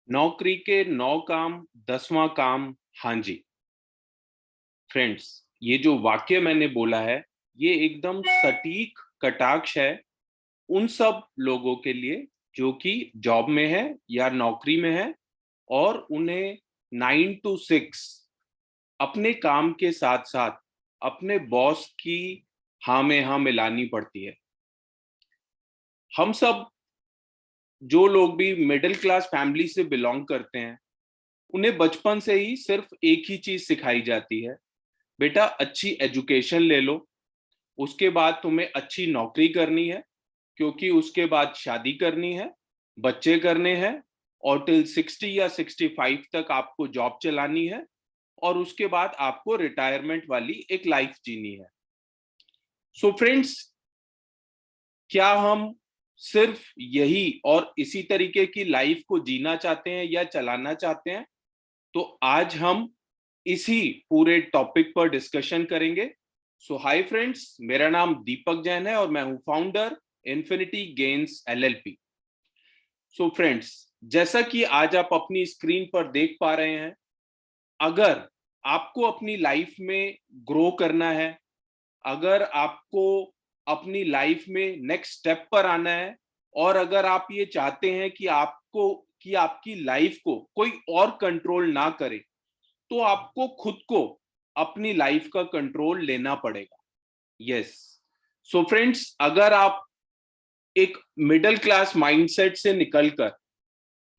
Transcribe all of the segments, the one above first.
नौकरी के 9 काम 10वां काम। हाँ जी फ्रेंड्स, ये जो वाक्य मैंने बोला है ये एकदम सटीक कटाक्ष है उन सब लोगों के लिए जो कि जॉब में है या नौकरी में है और उन्हें 9 to 6 अपने काम के साथ साथ अपने बॉस की हाँ में हाँ मिलानी पड़ती है। हम सब जो लोग भी मिडिल क्लास फैमिली से बिलोंग करते हैं उन्हें बचपन से ही सिर्फ एक ही चीज सिखाई जाती है, बेटा अच्छी एजुकेशन ले लो, उसके बाद तुम्हें अच्छी नौकरी करनी है क्योंकि उसके बाद शादी करनी है, बच्चे करने हैं और टिल 60 या 65 तक आपको जॉब चलानी है और उसके बाद आपको रिटायरमेंट वाली एक लाइफ जीनी है। सो फ्रेंड्स, क्या हम सिर्फ यही और इसी तरीके की लाइफ को जीना चाहते हैं या चलाना चाहते हैं? तो आज हम इसी पूरे टॉपिक पर डिस्कशन करेंगे। सो हाय फ्रेंड्स, मेरा नाम दीपक जैन है और मैं हूं founder infinity gains LLP. So friends, जैसा कि आज आप अपनी स्क्रीन पर देख पा रहे हैं, अगर आपको अपनी लाइफ में ग्रो करना है, अगर आपको अपनी लाइफ में नेक्स्ट स्टेप पर आना है और अगर आप ये चाहते हैं कि आपकी लाइफ को कोई और कंट्रोल ना करे, तो आपको खुद को अपनी लाइफ का कंट्रोल लेना पड़ेगा। यस। सो फ्रेंड्स, अगर आप एक मिडिल क्लास माइंडसेट से निकलकर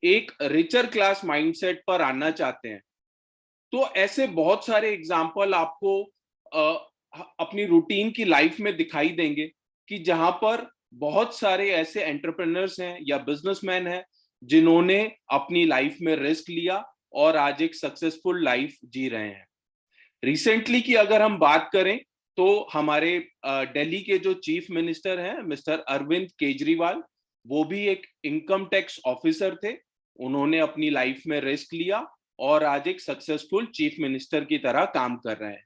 एक रिचर क्लास माइंडसेट पर आना चाहते हैं, तो ऐसे बहुत सारे एग्जाम्पल आपको अपनी रूटीन की लाइफ में दिखाई देंगे कि जहां पर बहुत सारे ऐसे एंटरप्रेन्योर्स हैं या बिजनेसमैन हैं जिन्होंने अपनी लाइफ में रिस्क लिया और आज एक सक्सेसफुल लाइफ जी रहे हैं। रिसेंटली की अगर हम बात करें तो हमारे दिल्ली के जो चीफ मिनिस्टर हैं मिस्टर अरविंद केजरीवाल, वो भी एक इनकम टैक्स ऑफिसर थे। उन्होंने अपनी लाइफ में रिस्क लिया और आज एक सक्सेसफुल चीफ मिनिस्टर की तरह काम कर रहे हैं।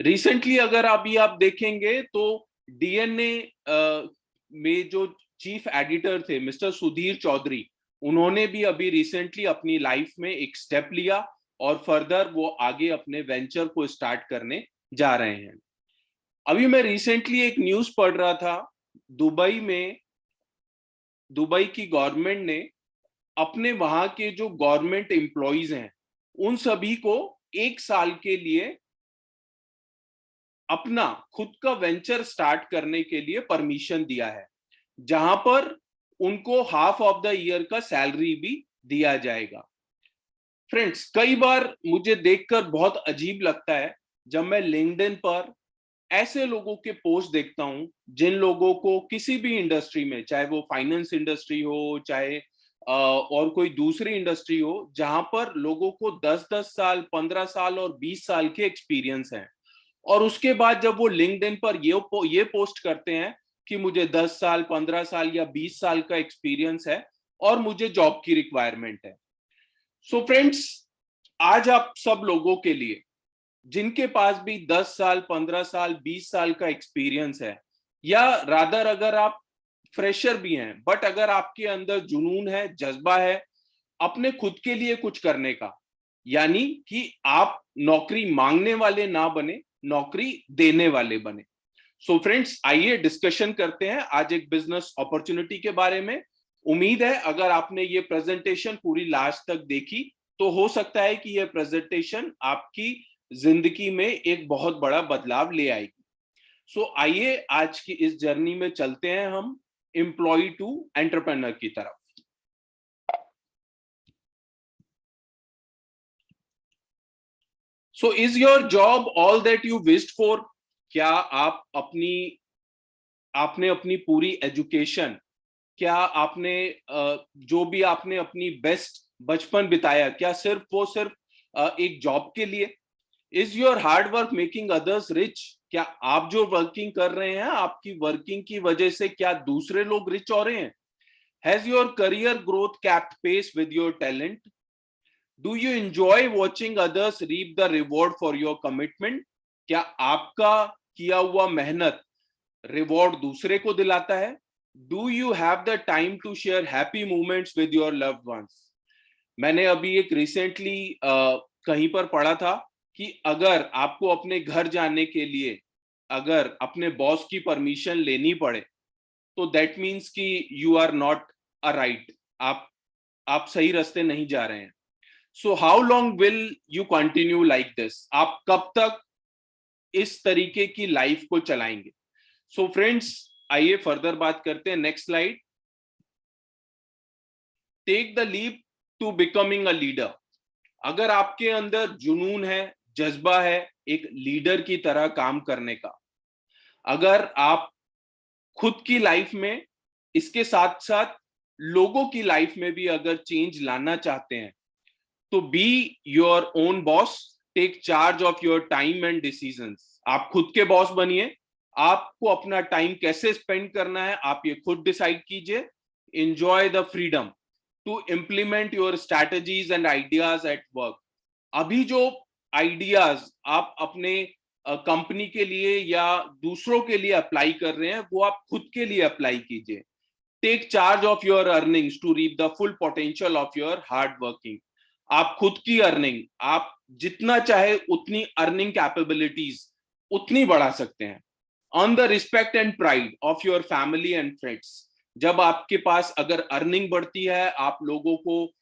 रिसेंटली अगर अभी आप देखेंगे तो डीएनए में जो चीफ एडिटर थे मिस्टर सुधीर चौधरी, उन्होंने भी अभी रिसेंटली अपनी लाइफ में एक स्टेप लिया और फर्दर वो आगे अपने वेंचर को स्टार्ट करने जा रहे हैं। अभी मैं रिसेंटली एक न्यूज पढ़ रहा था, दुबई में दुबई की गवर्नमेंट ने अपने वहां के जो गवर्नमेंट एम्प्लॉइज हैं उन सभी को 1 साल के लिए अपना खुद का वेंचर स्टार्ट करने के लिए परमिशन दिया है, जहां पर उनको हाफ ऑफ द ईयर का सैलरी भी दिया जाएगा। फ्रेंड्स, कई बार मुझे देखकर बहुत अजीब लगता है जब मैं लिंक्डइन पर ऐसे लोगों के पोस्ट देखता हूं जिन लोगों को किसी भी इंडस्ट्री में, चाहे वो फाइनेंस इंडस्ट्री हो, चाहे और कोई दूसरी इंडस्ट्री हो, जहां पर लोगों को 10-10 साल, 15 साल और 20 साल के एक्सपीरियंस हैं और उसके बाद जब वो लिंक्डइन पर ये पोस्ट करते हैं कि मुझे 10 साल, 15 साल या 20 साल का एक्सपीरियंस है और मुझे जॉब की रिक्वायरमेंट है। सो फ्रेंड्स, आज आप सब लोगों के लिए जिनके पास भी 10 साल, 15 साल, 20 साल का एक्सपीरियंस है, या रादर अगर आप फ्रेशर भी हैं बट अगर आपके अंदर जुनून है, जज्बा है अपने खुद के लिए कुछ करने का, यानी कि आप नौकरी मांगने वाले ना बने, नौकरी देने वाले बने। सो फ्रेंड्स, आइए डिस्कशन करते हैं आज एक बिजनेस अपॉर्चुनिटी के बारे में। उम्मीद है अगर आपने ये प्रेजेंटेशन पूरी लास्ट तक देखी तो हो सकता है कि ये प्रेजेंटेशन आपकी जिंदगी में एक बहुत बड़ा बदलाव ले आएगी। सो आइए आज की इस जर्नी में चलते हैं हम एम्प्लॉय टू एंटरप्रेन्योर की तरफ। So is your job all that you wished for? क्या आपने अपनी पूरी एजुकेशन, क्या आपने जो भी आपने अपनी बेस्ट बचपन बिताया, क्या सिर्फ एक जॉब के लिए? Is your hard work making others rich? क्या आप जो वर्किंग कर रहे हैं, आपकी वर्किंग की वजह से क्या दूसरे लोग रिच हो रहे हैं? Has your career growth kept pace with your talent? Do you enjoy watching others reap the reward for your commitment? क्या आपका किया हुआ मेहनत रिवॉर्ड दूसरे को दिलाता है? Do you have the time to share happy moments with your loved ones? मैंने अभी एक रिसेंटली कहीं पर पढ़ा था कि अगर आपको अपने घर जाने के लिए अगर अपने बॉस की परमिशन लेनी पड़े, तो दैट मीन्स कि you are not a right, आप सही रास्ते नहीं जा रहे हैं। So how long will you continue like this? आप कब तक इस तरीके की लाइफ को चलाएंगे? सो फ्रेंड्स, आइए फर्दर बात करते हैं। Next slide. Take the leap to becoming a leader. अगर आपके अंदर जुनून है, जज्बा है एक लीडर की तरह काम करने का, अगर आप खुद की लाइफ में इसके साथ साथ लोगों की लाइफ में भी अगर चेंज लाना चाहते हैं, तो be your own boss, take charge of your time and decisions. आप खुद के बॉस बनिए। आपको अपना टाइम कैसे स्पेंड करना है आप ये खुद डिसाइड कीजिए। Enjoy the freedom to implement your strategies and ideas at work. अभी जो आइडियाज आप अपने कंपनी के लिए या दूसरों के लिए अप्लाई कर रहे हैं, वो आप खुद के लिए अप्लाई कीजिए। Take charge of your earnings to reap the full potential of your hard working. आप खुद की अर्निंग, आप जितना चाहे उतनी अर्निंग कैपेबिलिटीज उतनी बढ़ा सकते हैं। Earn the respect and pride of your family and friends. जब आपके पास अगर अर्निंग बढ़ती है, आप लोगों को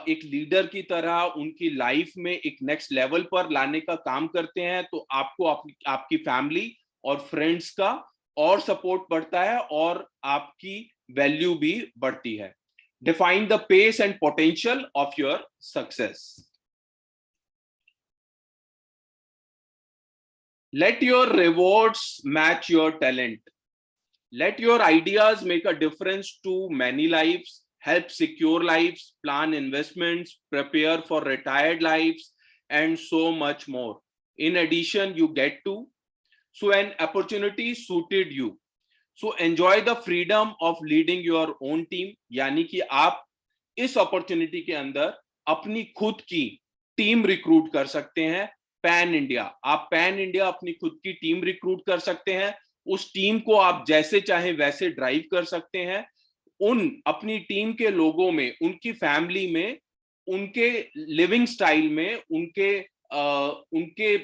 एक लीडर की तरह उनकी लाइफ में एक नेक्स्ट लेवल पर लाने का काम करते हैं, तो आपको आपकी फैमिली और फ्रेंड्स का और सपोर्ट बढ़ता है और आपकी वैल्यू भी बढ़ती है। Define the pace and potential of your success. Let your rewards match your talent. Let your ideas make a difference to many lives, help secure lives, plan investments, prepare for retired lives, and so much more. In addition, you get to, so an opportunity suited you. So enjoy the freedom of leading your own team. यानी कि आप इस opportunity के अंदर अपनी खुद की team recruit कर सकते हैं। पैन इंडिया, आप पैन इंडिया अपनी खुद की टीम रिक्रूट कर सकते हैं। उस टीम को आप जैसे चाहे वैसे ड्राइव कर सकते हैं। उन अपनी टीम के लोगों में, उनकी फैमिली में, उनके लिविंग स्टाइल में, उनके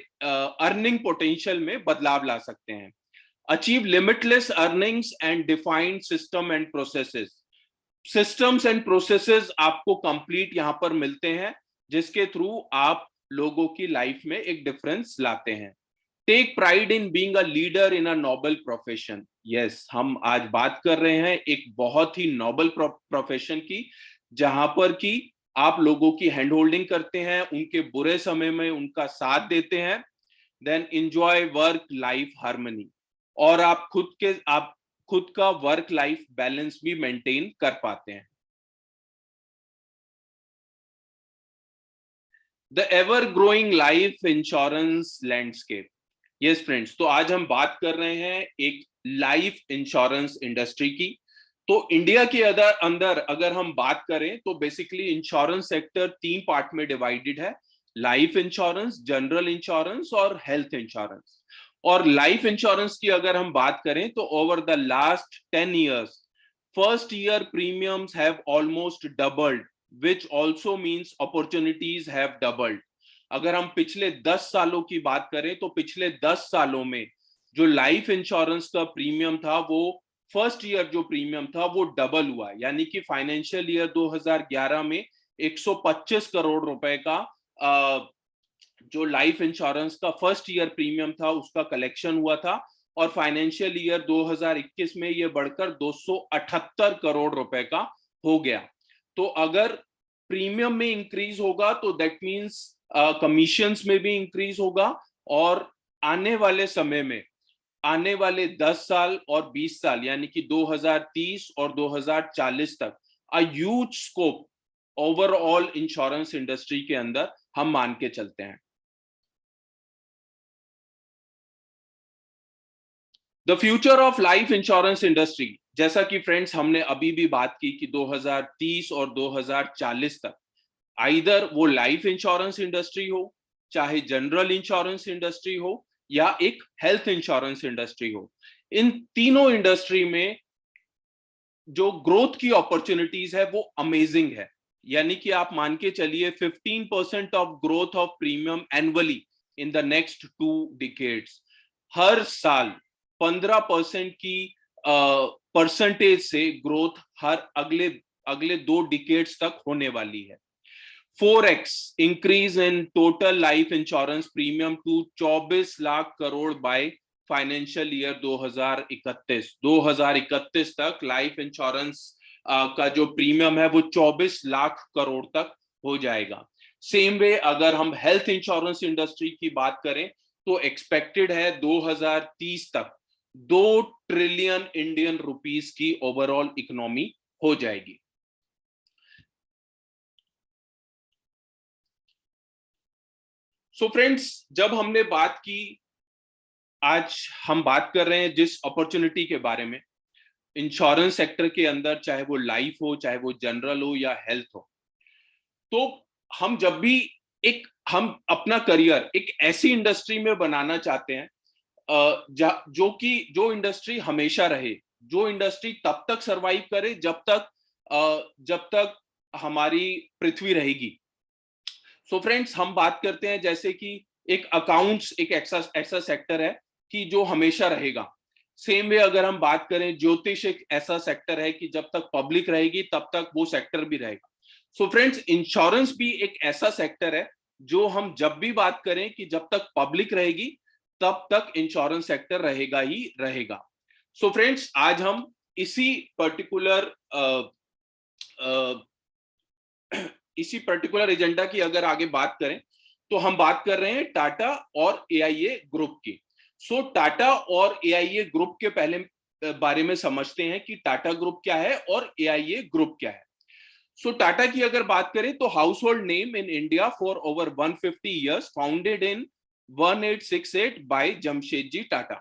अर्निंग पोटेंशियल में बदलाव ला सकते हैं। Achieve limitless earnings and defined system and processes. Systems and processes आपको कंप्लीट यहां पर मिलते हैं, जिसके थ्रू आप लोगों की लाइफ में एक डिफरेंस लाते हैं। Take pride in being a leader in a noble profession. Yes, हम आज बात कर रहे हैं एक बहुत ही नोबल प्रोफेशन की, जहां पर कि आप लोगों की हैंड होल्डिंग करते हैं, उनके बुरे समय में उनका साथ देते हैं। Then enjoy work life harmony. और आप खुद का वर्क लाइफ बैलेंस भी मेंटेन कर पाते हैं। The ever growing life insurance landscape. Yes friends, तो आज हम बात कर रहे हैं एक लाइफ इंश्योरेंस इंडस्ट्री की। तो इंडिया के अंदर अगर हम बात करें तो बेसिकली इंश्योरेंस सेक्टर 3 पार्ट में डिवाइडेड है। लाइफ इंश्योरेंस, जनरल इंश्योरेंस और हेल्थ इंश्योरेंस। और लाइफ इंश्योरेंस की अगर हम बात करें तो over the last 10 years, first year premiums have almost doubled, which also means opportunities have doubled. अगर हम पिछले 10 सालों की बात करें तो पिछले 10 सालों में जो लाइफ इंश्योरेंस का प्रीमियम था, वो फर्स्ट ईयर जो प्रीमियम था वो डबल हुआ। यानी कि फाइनेंशियल ईयर 2011 में 125 करोड़ रुपए का जो लाइफ इंश्योरेंस का फर्स्ट ईयर प्रीमियम था उसका कलेक्शन हुआ था, और फाइनेंशियल ईयर 2021 में ये बढ़कर 278 करोड़ रुपए का हो गया। तो अगर प्रीमियम में इंक्रीज होगा तो दैट मींस कमीशंस में भी इंक्रीज होगा, और आने वाले समय में, आने वाले 10 साल और 20 साल यानी कि 2030 और 2040 तक a huge scope overall insurance industry के अंदर हम मान के चलते हैं। The future of life insurance industry, जैसा कि फ्रेंड्स हमने अभी भी बात की कि 2030 और 2040 तक आइदर वो लाइफ इंश्योरेंस इंडस्ट्री हो, चाहे जनरल इंश्योरेंस इंडस्ट्री हो, या एक हेल्थ इंश्योरेंस इंडस्ट्री हो, इन तीनों इंडस्ट्री में जो ग्रोथ की अपॉर्चुनिटीज है वो अमेजिंग है। यानी कि आप मान के चलिए 15% of growth of premium annually in the next 2 decades. हर साल 15% की परसेंटेज से ग्रोथ हर अगले अगले 2 डिकेड्स तक होने वाली है। 4x increase in total life insurance premium to 24 lakh crore by financial year 2031 तक लाइफ इंश्योरेंस का जो प्रीमियम है वो 24 लाख करोड़ तक हो जाएगा। सेम वे अगर हम हेल्थ इंश्योरेंस इंडस्ट्री की बात करें तो एक्सपेक्टेड है 2030 तक 2 ट्रिलियन इंडियन रुपीस की ओवरऑल इकोनॉमी हो जाएगी। सो फ्रेंड्स, जब हमने बात की, आज हम बात कर रहे हैं जिस अपॉर्चुनिटी के बारे में, इंश्योरेंस सेक्टर के अंदर, चाहे वो लाइफ हो, चाहे वो जनरल हो या हेल्थ हो, तो हम जब भी हम अपना करियर एक ऐसी इंडस्ट्री में बनाना चाहते हैं जो इंडस्ट्री हमेशा रहे, जो इंडस्ट्री तब तक सरवाइव करे जब तक हमारी पृथ्वी रहेगी। सो फ्रेंड्स, हम बात करते हैं जैसे कि एक अकाउंट्स एक ऐसा सेक्टर है कि जो हमेशा रहेगा। सेम वे अगर हम बात करें, ज्योतिष एक ऐसा सेक्टर है कि जब तक पब्लिक रहेगी तब तक वो सेक्टर भी रहेगा। सो फ्रेंड्स, इंश्योरेंस भी एक ऐसा सेक्टर है जो हम जब भी बात करें कि जब तक पब्लिक रहेगी तब तक इंश्योरेंस सेक्टर रहेगा ही रहेगा। सो फ्रेंड्स, आज हम इसी पर्टिकुलर एजेंडा की अगर आगे बात करें तो हम बात कर रहे हैं टाटा और एआईए ग्रुप की। सो टाटा और एआईए ग्रुप के पहले बारे में समझते हैं कि टाटा ग्रुप क्या है और एआईए ग्रुप क्या है। सो टाटा की अगर बात करें तो household name in India for over 150 years, founded in 1868 by Jamsetji Tata.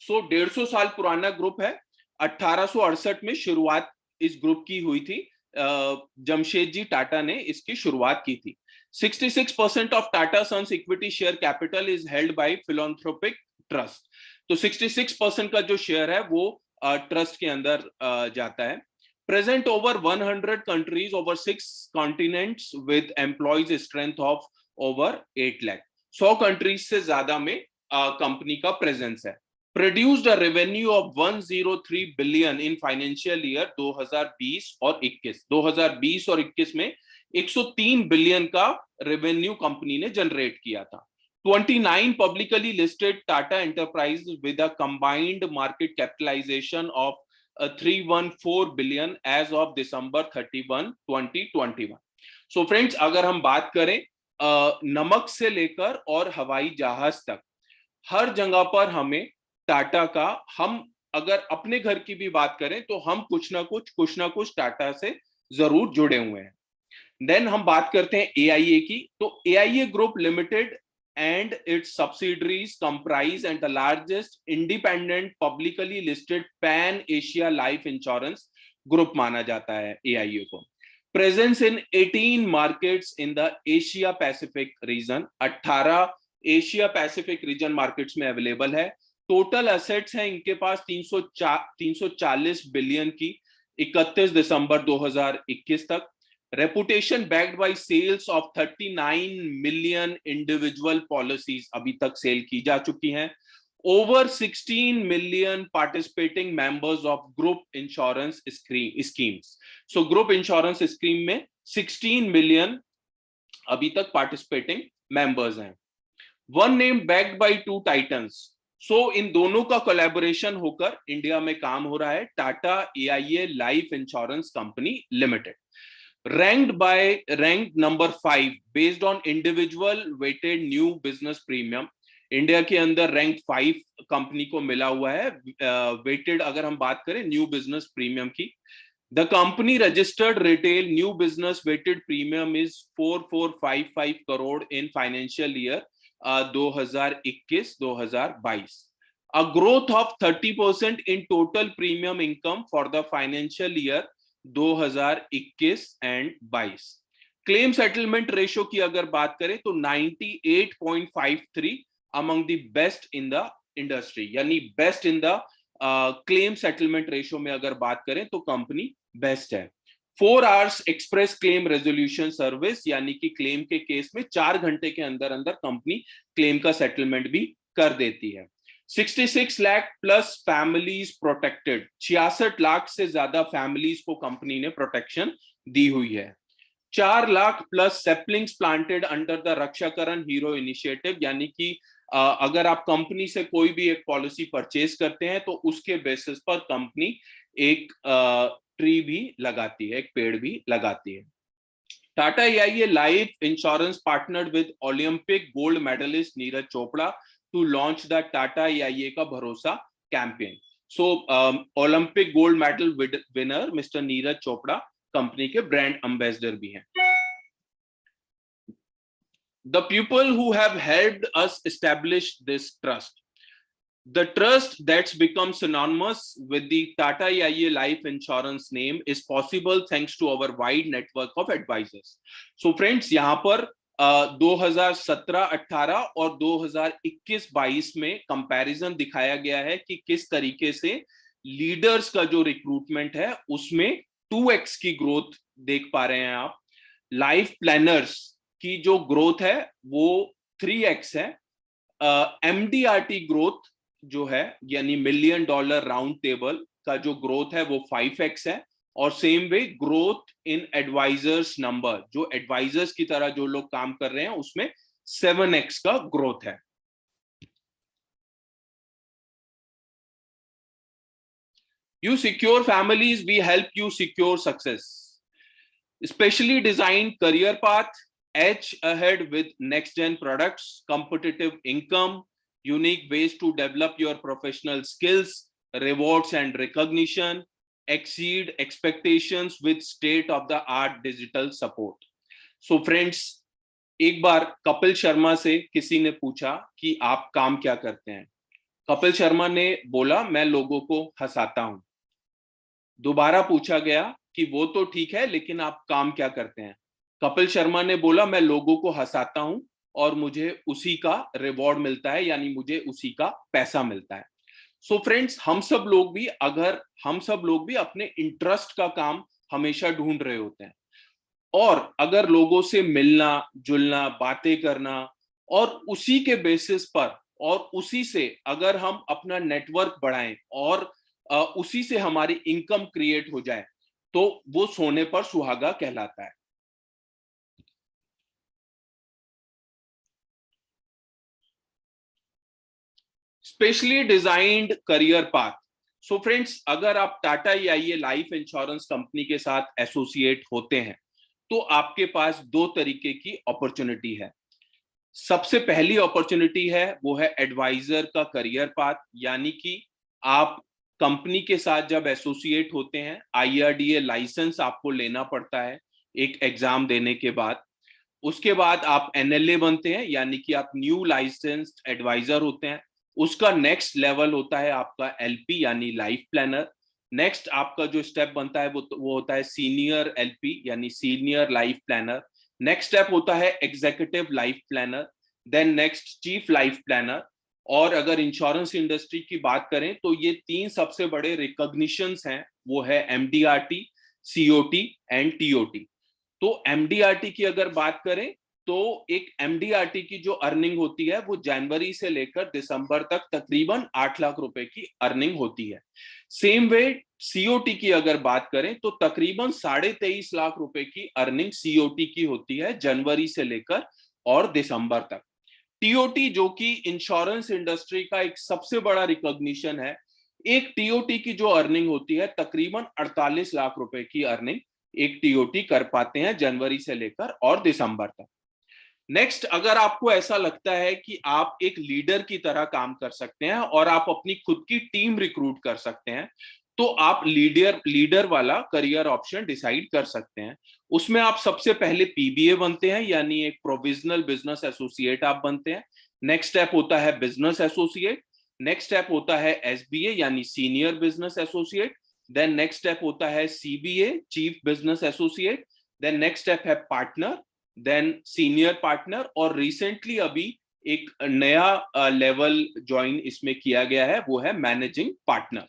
So 150 साल पुराना ग्रुप है। 1868 में शुरुआत इस ग्रुप की हुई थी। जमशेदजी टाटा ने इसकी शुरुआत की थी। 66% of Tata Sons equity share capital is held by philanthropic trust. तो 66% का जो शेयर है वो ट्रस्ट के अंदर जाता है। Present over 100 countries, over 6 continents with employees strength of over 8 lakh। 100 countries से ज्यादा में कंपनी का प्रेजेंस है। Produced a revenue of 103 billion in financial year 2020 और 21। 2020 और 21 में 103 बिलियन का रेवेन्यू कंपनी ने जनरेट किया था। 29 publicly listed Tata enterprises with a combined market capitalization of 314 billion as of December 31, 2021। So friends, अगर हम बात करें नमक से लेकर और हवाई जहाज तक हर जगह पर हमें टाटा का, हम अगर अपने घर की भी बात करें तो हम कुछ ना कुछ टाटा से जरूर जुड़े हुए हैं। देन हम बात करते हैं एआईए की। तो AIA group limited and its subsidiaries comprise and the largest independent publicly listed pan Asia life insurance group माना जाता है AIA को। Presence in 18 markets in the Asia Pacific region, 18 Asia Pacific region markets में available है। Total assets हैं इनके पास 340 billion की 31 दिसंबर 2021 तक। Reputation backed by sales of 39 million individual policies अभी तक सेल की जा चुकी हैं। Over 16 million participating members of group insurance schemes. So group insurance scheme में 16 मिलियन अभी तक पार्टिसिपेटिंग मेंबर्स हैं। One name backed by 2 titans. So इन दोनों का कोलैबोरेशन होकर इंडिया में काम हो रहा है, Tata AIA life insurance company limited. ranked number 5 based on individual weighted new business premium। India के अंदर रैंक 5 कंपनी को मिला हुआ है वेटेड अगर हम बात करें न्यू बिजनेस प्रीमियम की। The company registered retail new business weighted premium is 4455 crore in financial year 2021-2022। a growth of 30% in total premium income for the financial year 2021 and 22। Claim settlement ratio की अगर बात करें तो 98.53 among the best in the industry, यानी best in the claim settlement ratio में अगर बात करें तो कंपनी बेस्ट है। 4 hours express claim resolution service, यानी कि क्लेम के केस में 4 घंटे के अंदर अंदर कंपनी क्लेम का सेटलमेंट भी कर देती है। 66 lakh plus families protected, 66 lakh से ज्यादा फैमिलीज को कंपनी ने प्रोटेक्शन दी हुई है। 4 lakh plus saplings planted under the Rakshakaran hero initiative, यानी कि अगर आप कंपनी से कोई भी एक पॉलिसी परचेज करते हैं तो उसके बेसिस पर कंपनी एक ट्री भी लगाती है, एक पेड़ भी लगाती है। Tata AIA life insurance partnered with Olympic gold medallist Neeraj Chopra to launch the Tata AIA का Bharosa campaign. So Olympic gold medal winner mister Neeraj Chopra company के ब्रांड एम्बेसडर भी हैं। The people who have helped us establish this trust, the trust that's become synonymous with the Tata AIA life insurance name is possible thanks to our wide network of advisors. So friends, यहाँ पर 2017-18 और 2021-22 में comparison दिखाया गया है कि किस तरीके से लीडर्स का जो रिक्रूटमेंट है उसमें 2x की ग्रोथ देख पा रहे हैं आप। लाइफ प्लानर्स की जो ग्रोथ है वो 3x है। MDRT ग्रोथ जो है यानी $1 मिलियन राउंड टेबल का जो ग्रोथ है वो 5x है। और same way growth in advisors number, जो एडवाइजर्स की तरह जो लोग काम कर रहे हैं उसमें 7x का ग्रोथ है। You secure families, we help you secure success. Specially designed career path, edge ahead with next gen products, competitive income, unique ways to develop your professional skills, rewards and recognition, exceed expectations with state of the art digital support. So friends, एक बार कपिल शर्मा से किसी ने पूछा कि आप काम क्या करते हैं। कपिल शर्मा ने बोला मैं लोगों को हंसाता हूं। दोबारा पूछा गया कि वो तो ठीक है लेकिन आप काम क्या करते हैं। कपिल शर्मा ने बोला मैं लोगों को हंसाता हूं और मुझे उसी का रिवॉर्ड मिलता है, यानी मुझे उसी का पैसा मिलता है। सो फ्रेंड्स, हम सब लोग भी अपने इंटरेस्ट का काम हमेशा ढूंढ रहे होते हैं। और अगर लोगों से मिलना जुलना, बातें करना और उसी के बेसिस पर और उसी से अगर हम अपना नेटवर्क बढ़ाएं और उसी से हमारी इनकम क्रिएट हो जाए तो वो सोने पर सुहागा कहलाता है। Specially designed career path. सो फ्रेंड्स, अगर आप Tata AIA life insurance company के साथ एसोसिएट होते हैं तो आपके पास 2 तरीके की अपॉर्चुनिटी है। सबसे पहली अपॉर्चुनिटी है वो है एडवाइजर का करियर पाथ, यानी कि आप कंपनी के साथ जब एसोसिएट होते हैं IRDA लाइसेंस आपको लेना पड़ता है एक एग्जाम देने के बाद। उसके बाद आप NLA बनते हैं, यानी कि आप न्यू लाइसेंस्ड एडवाइजर होते हैं। उसका नेक्स्ट लेवल होता है आपका LP यानी लाइफ प्लानर। नेक्स्ट आपका जो स्टेप बनता है वो होता है सीनियर LP यानी senior life planner. Next step होता है executive life planner, then next chief life planner. और अगर इंश्योरेंस इंडस्ट्री की बात करें तो ये 3 सबसे बड़े रिकॉग्निशंस हैं, वो है MDRT, COT एंड TOT। तो MDRT की अगर बात करें तो एक MDRT की जो अर्निंग होती है वो जनवरी से लेकर दिसंबर तक तकरीबन 8 लाख रुपए की अर्निंग होती है। सेम वे COT की अगर बात करें तो तकरीबन 23.5 लाख रुपए की अर्निंग COT की होती है जनवरी से लेकर और दिसंबर तक। TOT जो कि इंश्योरेंस इंडस्ट्री का एक सबसे बड़ा रिकॉग्निशन है, एक TOT की जो अर्निंग होती है तकरीबन 48 लाख रुपए की अर्निंग एक TOT कर पाते हैं जनवरी से लेकर और दिसंबर तक। नेक्स्ट, अगर आपको ऐसा लगता है कि आप एक लीडर की तरह काम कर सकते हैं और आप अपनी खुद की टीम रिक्रूट कर सकते हैं तो आप लीडर वाला करियर ऑप्शन डिसाइड कर सकते हैं। उसमें आप सबसे पहले PBA बनते हैं, यानी एक प्रोविजनल बिजनेस एसोसिएट आप बनते हैं। नेक्स्ट स्टेप होता है बिजनेस एसोसिएट। नेक्स्ट स्टेप होता है SBA यानी senior business associate. Then next step होता है CBA chief business associate. Then next step है पार्टनर, देन सीनियर पार्टनर और रिसेंटली अभी एक नया लेवल ज्वाइन इसमें किया गया है, वो है मैनेजिंग पार्टनर।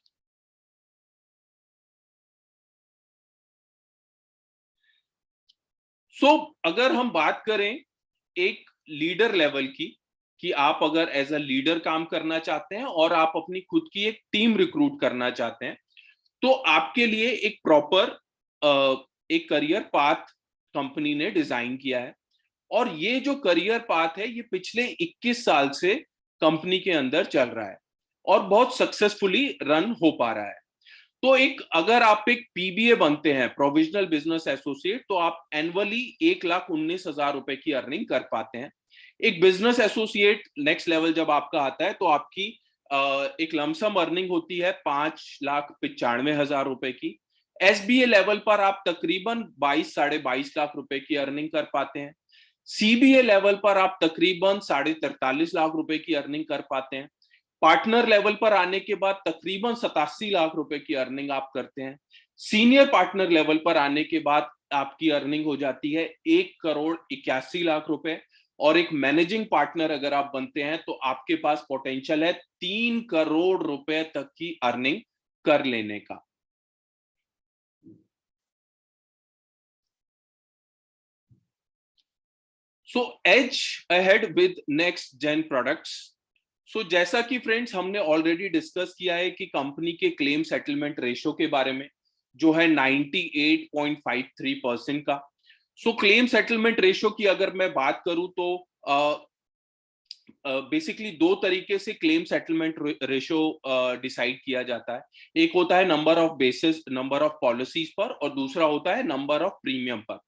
सो अगर हम बात करें एक लीडर लेवल की, कि आप अगर एज अ लीडर काम करना चाहते हैं और आप अपनी खुद की एक टीम रिक्रूट करना चाहते हैं, तो आपके लिए एक प्रॉपर एक करियर पाथ कंपनी ने डिजाइन किया है। और ये जो करियर पाथ है, ये पिछले 21 साल से कंपनी के अंदर चल रहा है और बहुत सक्सेसफुली रन हो पा रहा है। तो एक अगर आप एक पीबीए बनते हैं, प्रोविजनल बिजनेस एसोसिएट, तो आप एनुअली 1,19,000 रुपए की अर्निंग कर पाते हैं। एक बिजनेस एसोसिएट नेक्स्ट लेवल जब आपका आता है, तो आपकी एक लमसम अर्निंग होती है 5,95,000 रुपए की। एसबीए लेवल पर आप तकरीबन 22-22.5 लाख रुपए की अर्निंग कर पाते हैं। सीबीए लेवल पर आप तकरीबन 43.5 लाख रुपए की अर्निंग कर पाते हैं। पार्टनर लेवल पर आने के बाद तकरीबन 87 लाख रुपए की अर्निंग आप करते हैं। सीनियर पार्टनर लेवल पर आने के बाद आपकी अर्निंग हो जाती है 1,81 लाख रुपए। और एक मैनेजिंग पार्टनर अगर आप बनते हैं, तो आपके पास पोटेंशियल है 3 करोड़ रुपए तक की अर्निंग कर लेने का। So edge ahead with next gen products. So जैसा कि फ्रेंड्स हमने ऑलरेडी डिस्कस किया है कि कंपनी के क्लेम सेटलमेंट रेशो के बारे में, जो है 98.53% का। सो क्लेम सेटलमेंट रेशो की अगर मैं बात करूं, तो बेसिकली दो तरीके से क्लेम सेटलमेंट रेशो डिसाइड किया जाता है। एक होता है number of basis, number of policies पर, और दूसरा होता है नंबर ऑफ प्रीमियम पर।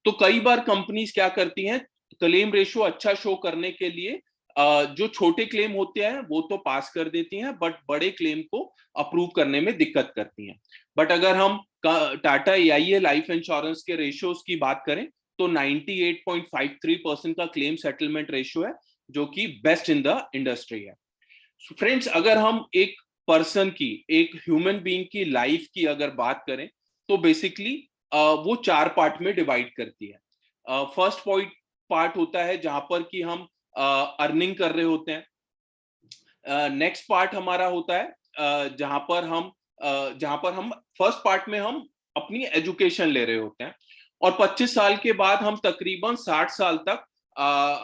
तो कई बार कंपनीज क्या करती हैं, क्लेम रेशो अच्छा शो करने के लिए जो छोटे क्लेम होते हैं वो तो पास कर देती हैं, बट बड़े क्लेम को अप्रूव करने में दिक्कत करती हैं। बट अगर हम टाटा एआईए लाइफ इंश्योरेंस के रेशियोज की बात करें, तो 98.53% का क्लेम सेटलमेंट रेशियो है, जो कि बेस्ट इन द इंडस्ट्री है। फ्रेंड्स, अगर हम एक पर्सन की, एक ह्यूमन बीइंग की लाइफ की अगर बात करें, तो बेसिकली वो 4 पार्ट में डिवाइड करती है। फर्स्ट पॉइंट पार्ट होता है जहां पर कि हम अर्निंग कर रहे होते हैं। नेक्स्ट पार्ट हमारा होता है जहां पर हम फर्स्ट पार्ट में हम अपनी एजुकेशन ले रहे होते हैं, और 25 साल के बाद हम तकरीबन 60 साल तक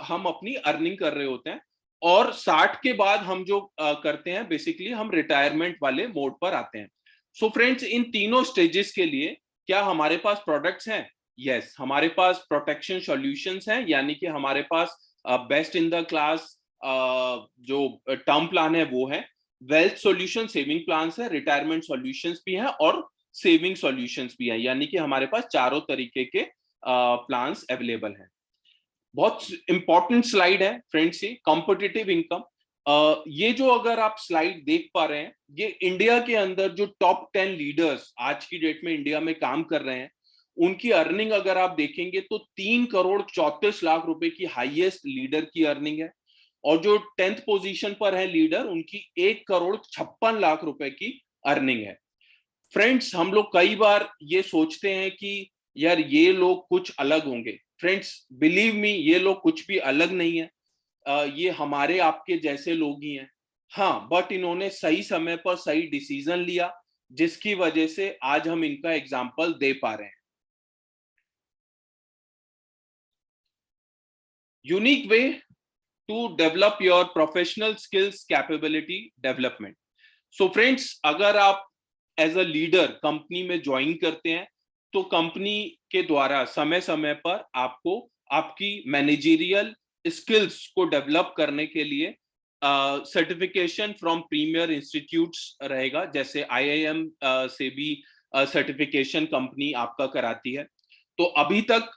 हम अपनी अर्निंग कर रहे होते हैं। और 60 के बाद हम जो करते हैं, बेसिकली हम रिटायरमेंट वाले मोड पर आते हैं। सो फ्रेंड्स, इन तीनों स्टेजेस के लिए क्या हमारे पास प्रोडक्ट्स हैं? यस, हमारे पास प्रोटेक्शन सॉल्यूशंस हैं, यानी कि हमारे पास बेस्ट इन द क्लास जो टर्म प्लान है वो है, वेल्थ सॉल्यूशन सेविंग प्लान है, रिटायरमेंट सॉल्यूशंस भी हैं, और सेविंग सॉल्यूशंस भी हैं, यानी कि हमारे पास चारों तरीके के प्लान्स अवेलेबल हैं। बहुत इंपॉर्टेंट स्लाइड है फ्रेंड्स, ये कॉम्पिटिटिव इनकम। ये जो अगर आप स्लाइड देख पा रहे हैं, ये इंडिया के अंदर जो टॉप 10 लीडर्स आज की डेट में इंडिया में काम कर रहे हैं, उनकी अर्निंग अगर आप देखेंगे, तो 3,34,00,000 रुपए की हाईएस्ट लीडर की अर्निंग है। और जो 10th पोजीशन पर है लीडर, उनकी 1,56,00,000 रुपए की अर्निंग है। फ्रेंड्स, हम लोग कई बार ये सोचते हैं कि यार ये लोग कुछ अलग होंगे। फ्रेंड्स, बिलीव मी, ये लोग कुछ भी अलग नहीं है। ये हमारे आपके जैसे लोग ही हैं। हाँ, बट इन्होंने सही समय पर सही डिसीजन लिया, जिसकी वजह से आज हम इनका एग्जाम्पल दे पा रहे हैं। Unique way to develop your professional skills capability development. So friends, अगर आप एज अ लीडर कंपनी में ज्वाइन करते हैं, तो कंपनी के द्वारा समय समय पर आपको आपकी मैनेजरियल स्किल्स को डेवलप करने के लिए सर्टिफिकेशन फ्रॉम प्रीमियर इंस्टीट्यूट्स रहेगा, जैसे आईआईएम से भी सर्टिफिकेशन कंपनी आपका कराती है। तो अभी तक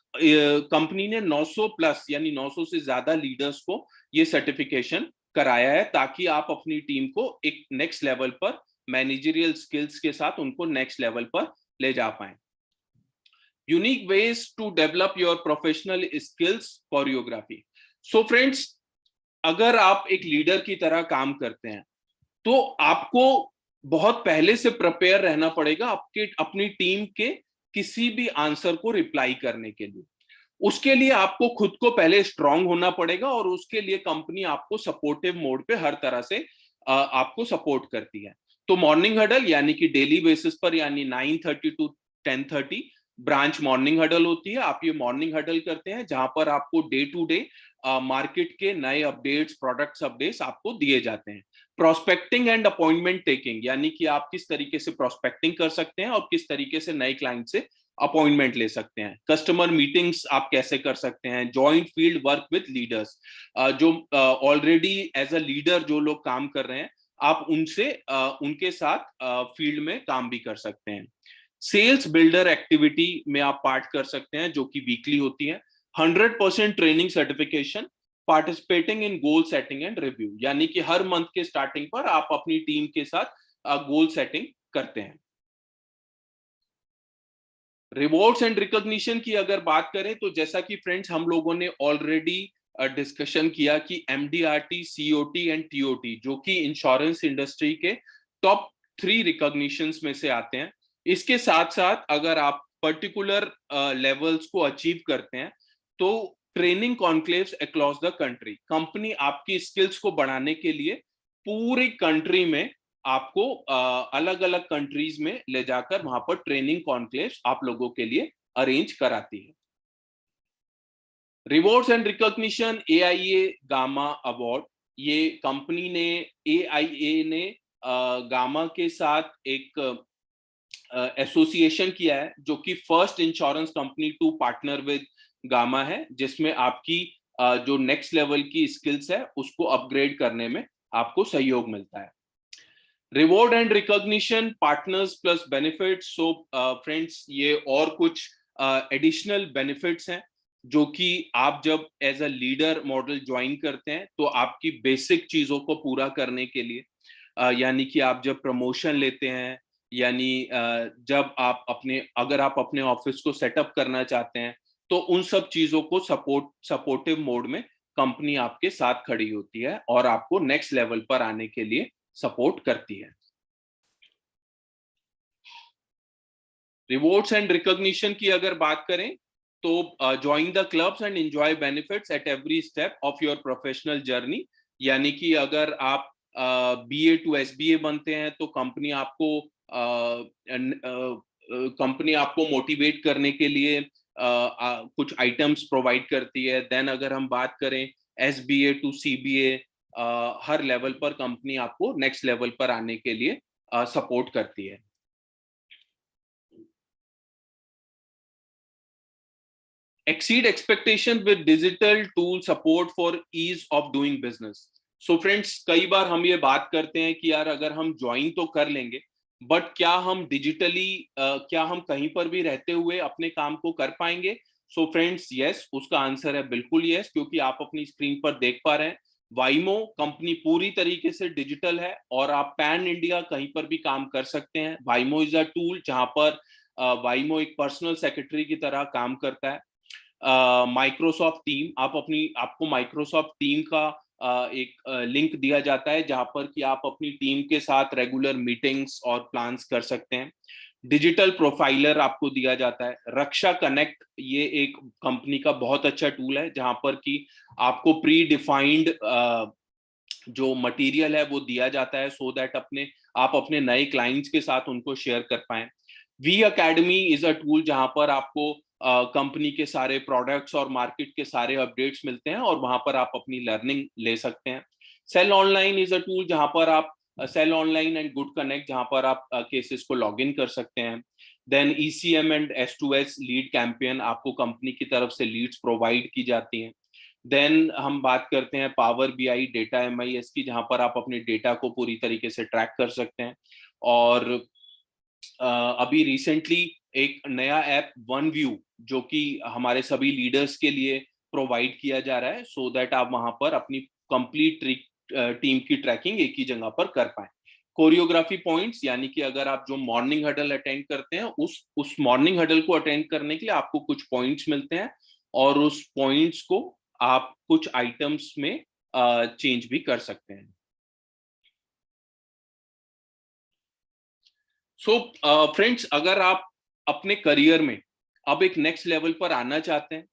कंपनी ने 900 प्लस, यानी 900 से ज्यादा लीडर्स को ये सर्टिफिकेशन कराया है, ताकि आप अपनी टीम को एक नेक्स्ट लेवल पर मैनेजरियल स्किल्स के साथ उनको नेक्स्ट लेवल पर ले जा पाए। Unique ways to develop your professional skills choreography. So friends, अगर आप एक लीडर की तरह काम करते हैं, तो आपको बहुत पहले से प्रिपेयर रहना पड़ेगा आपके अपनी टीम के किसी भी आंसर को रिप्लाई करने के लिए। उसके लिए आपको खुद को पहले स्ट्रांग होना पड़ेगा, और उसके लिए कंपनी आपको सपोर्टिव मोड पे हर तरह से आपको सपोर्ट करती है। तो मॉर्निंग हडल, यानी कि डेली बेसिस पर, यानी 9:30 to 10:30 ब्रांच मॉर्निंग हडल होती है, आप ये मॉर्निंग हडल करते हैं जहां पर आपको डे टू डे मार्केट के नए अपडेट्स, प्रोडक्ट्स अपडेट्स आपको दिए जाते हैं। प्रोस्पेक्टिंग एंड अपॉइंटमेंट टेकिंग, यानी कि आप किस तरीके से प्रोस्पेक्टिंग कर सकते हैं और किस तरीके से नए क्लाइंट से अपॉइंटमेंट ले सकते हैं। कस्टमर मीटिंग्स आप कैसे कर सकते हैं। Joint field work with leaders, जो ऑलरेडी एज अ लीडर जो लोग काम कर रहे हैं, आप उनसे उनके साथ फील्ड में काम भी कर सकते हैं। सेल्स बिल्डर एक्टिविटी में आप पार्ट कर सकते हैं, जो कि वीकली होती है। 100% training certification, participating in goal setting and review, यानी कि हर मंथ के स्टार्टिंग पर आप अपनी टीम के साथ गोल सेटिंग करते हैं। रिवॉर्ड्स एंड रिकॉग्निशन की अगर बात करें तो जैसा कि फ्रेंड्स हम लोगों ने ऑलरेडी डिस्कशन किया कि एमडीआरटी, सीओटी एंड टीओटी, जो कि इंश्योरेंस इंडस्ट्री के टॉप 3 रिकॉग्निशंस में से आते हैं। इसके साथ साथ अगर आप पर्टिकुलर लेवल्स को अचीव करते हैं तो training conclaves across the country, company आपकी स्किल्स को बढ़ाने के लिए पूरी कंट्री में आपको अलग अलग कंट्रीज में ले जाकर वहां पर ट्रेनिंग कॉन्क्लेव्स आप लोगों के लिए अरेंज कराती है। Rewards and recognition, AIA GAMA award, ये कंपनी ने, एआईए ने गामा के साथ एक एसोसिएशन किया है, जो कि first insurance company to partner with GAMA है, जिसमें आपकी जो नेक्स्ट लेवल की स्किल्स है उसको अपग्रेड करने में आपको सहयोग मिलता है। Reward and recognition, partners plus benefits. So friends, ये और कुछ एडिशनल बेनिफिट्स हैं जो कि आप जब as a leader model join करते हैं तो आपकी बेसिक चीजों को पूरा करने के लिए, यानी कि आप जब प्रमोशन लेते हैं, यानी जब आप अगर आप अपने ऑफिस को सेटअप करना चाहते हैं, तो उन सब चीजों को सपोर्टिव मोड में कंपनी आपके साथ खड़ी होती है और आपको नेक्स्ट लेवल पर आने के लिए सपोर्ट करती है। रिवॉर्ड्स एंड रिकॉग्निशन की अगर बात करें तो join the clubs and enjoy benefits at every step of your professional journey, यानी कि अगर आप बीए टू एसबीए बनते हैं तो कंपनी आपको मोटिवेट करने के लिए कुछ आइटम्स प्रोवाइड करती है। देन अगर हम बात करें एसबीए टू सीबीए, हर लेवल पर कंपनी आपको नेक्स्ट लेवल पर आने के लिए सपोर्ट करती है। exceed expectation with digital tool support for ease of doing business। so friends, कई बार हम ये बात करते हैं कि यार अगर हम ज्वाइन तो कर लेंगे, बट क्या हम डिजिटली क्या हम कहीं पर भी रहते हुए अपने काम को कर पाएंगे। सो फ्रेंड्स, यस, उसका आंसर है बिल्कुल यस, क्योंकि आप अपनी स्क्रीन पर देख पा रहे हैं वाइमो कंपनी पूरी तरीके से डिजिटल है और आप पैन इंडिया कहीं पर भी काम कर सकते हैं। वाइमो इज अ टूल जहां पर वाइमो एक पर्सनल सेक्रेटरी की तरह काम करता है। माइक्रोसॉफ्ट टीम, आपको माइक्रोसॉफ्ट टीम का एक लिंक दिया जाता है जहां पर कि आप अपनी टीम के साथ रेगुलर मीटिंग्स और प्लान्स कर सकते हैं। डिजिटल प्रोफाइलर आपको दिया जाता है। रक्षा कनेक्ट, ये एक कंपनी का बहुत अच्छा टूल है जहां पर कि आपको प्री डिफाइंड जो मटेरियल है वो दिया जाता है, सो दैट आप अपने नए क्लाइंट्स के साथ उनको शेयर कर पाए। V academy is a tool जहां पर आपको कंपनी के सारे प्रोडक्ट्स और मार्केट के सारे अपडेट्स मिलते हैं और वहां पर आप अपनी लर्निंग ले सकते हैं। Sell online is a tool जहां पर आप sell online and good connect, जहां पर आप केसेस को लॉग इन कर सकते हैं। Then ECM and S2S lead campaign, आपको कंपनी की तरफ से लीड्स प्रोवाइड की जाती हैं। देन हम बात करते हैं पावर बीआई डेटा MIS की, जहां पर आप अपने डेटा को पूरी तरीके से ट्रैक कर सकते हैं। और अभी रिसेंटली एक नया ऐप वन व्यू, जो कि हमारे सभी लीडर्स के लिए प्रोवाइड किया जा रहा है, सो दैट आप वहां पर अपनी कंप्लीट टीम की ट्रैकिंग एक ही जगह पर कर पाए। कोरियोग्राफी पॉइंट्स, यानी कि अगर आप जो मॉर्निंग हडल अटेंड करते हैं, उस मॉर्निंग हडल को अटेंड करने के लिए आपको कुछ पॉइंट्स मिलते हैं और उस पॉइंट्स को आप कुछ आइटम्स में चेंज भी कर सकते हैं। सो फ्रेंड्स, अगर आप अपने करियर में अब एक नेक्स्ट लेवल पर आना चाहते हैं,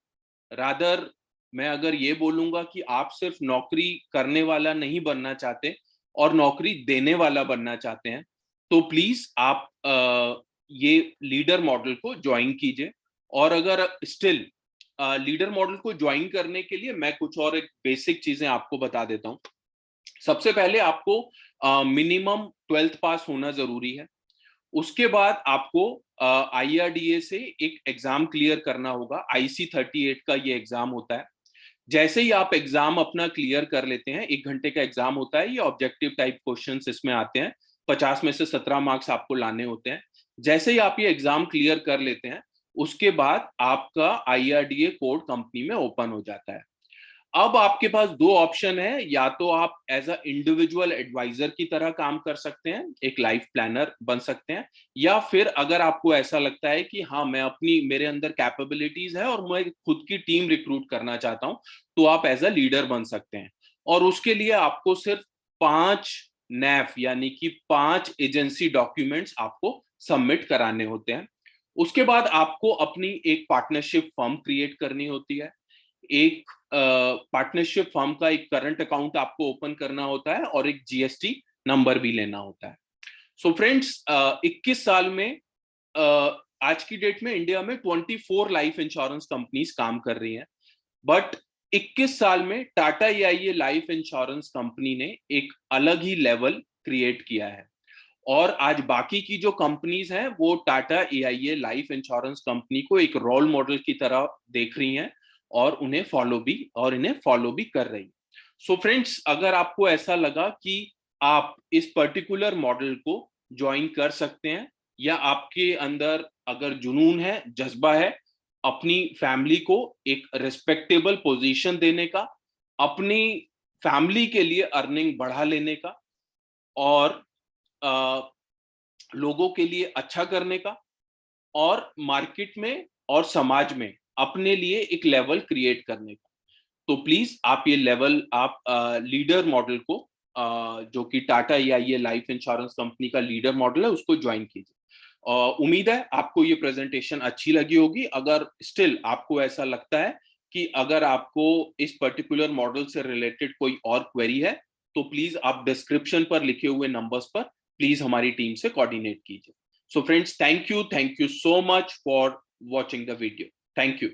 रादर मैं अगर ये बोलूंगा कि आप सिर्फ नौकरी करने वाला नहीं बनना चाहते और नौकरी देने वाला बनना चाहते हैं, तो प्लीज आप ये लीडर मॉडल को ज्वाइन कीजिए। और अगर स्टिल लीडर मॉडल को ज्वाइन करने के लिए मैं कुछ और एक बेसिक चीजें आपको बता देता हूं। सबसे पहले आपको मिनिमम 12th पास होना जरूरी है। उसके बाद आपको IRDA से एक एग्जाम क्लियर करना होगा। IC38 का ये एग्जाम होता है। जैसे ही आप एग्जाम अपना क्लियर कर लेते हैं, 1 घंटे का एग्जाम होता है, ये ऑब्जेक्टिव टाइप क्वेश्चंस इसमें आते हैं, 50 में से 17 मार्क्स आपको लाने होते हैं। जैसे ही आप ये एग्जाम क्लियर कर लेते हैं, उसके बाद आपका IRDA कोड कंपनी में ओपन हो जाता है। अब आपके पास दो ऑप्शन है, या तो आप एज अ इंडिविजुअल एडवाइजर की तरह काम कर सकते हैं, एक लाइफ प्लानर बन सकते हैं, या फिर अगर आपको ऐसा लगता है कि हाँ मैं मेरे अंदर कैपेबिलिटीज है और मैं खुद की टीम रिक्रूट करना चाहता हूं, तो आप एज अ लीडर बन सकते हैं। और उसके लिए आपको सिर्फ 5 NAF यानी कि 5 एजेंसी डॉक्यूमेंट्स आपको सबमिट कराने होते हैं। उसके बाद आपको अपनी एक पार्टनरशिप फर्म क्रिएट करनी होती है। एक पार्टनरशिप फर्म का एक करंट अकाउंट आपको ओपन करना होता है और एक GST नंबर भी लेना होता है। सो फ्रेंड्स, 21 साल में आज की डेट में इंडिया में 24 लाइफ इंश्योरेंस कंपनीज काम कर रही हैं, बट 21 साल में Tata AIA life insurance company ने एक अलग ही लेवल क्रिएट किया है। और आज बाकी की जो कंपनीज हैं वो Tata AIA life insurance company को एक रोल मॉडल की तरह देख रही हैं और इन्हें फॉलो भी कर रही हैं। सो फ्रेंड्स, अगर आपको ऐसा लगा कि आप इस पर्टिकुलर मॉडल को ज्वाइन कर सकते हैं, या आपके अंदर अगर जुनून है, जज्बा है अपनी फैमिली को एक रिस्पेक्टेबल पोजीशन देने का, अपनी फैमिली के लिए अर्निंग बढ़ा लेने का, और लोगों के लिए अच्छा करने का, और मार्केट में और समाज में अपने लिए एक लेवल क्रिएट करने का, तो प्लीज आप ये लेवल, आप लीडर मॉडल को जो कि Tata AIA life insurance company का लीडर मॉडल है, उसको ज्वाइन कीजिए। उम्मीद है आपको ये प्रेजेंटेशन अच्छी लगी होगी। अगर स्टिल आपको ऐसा लगता है कि अगर आपको इस पर्टिकुलर मॉडल से रिलेटेड कोई और क्वेरी है, तो प्लीज आप डिस्क्रिप्शन पर लिखे हुए नंबर्स पर प्लीज हमारी टीम से कोऑर्डिनेट कीजिए। So friends, thank you so much for watching the video. Thank you.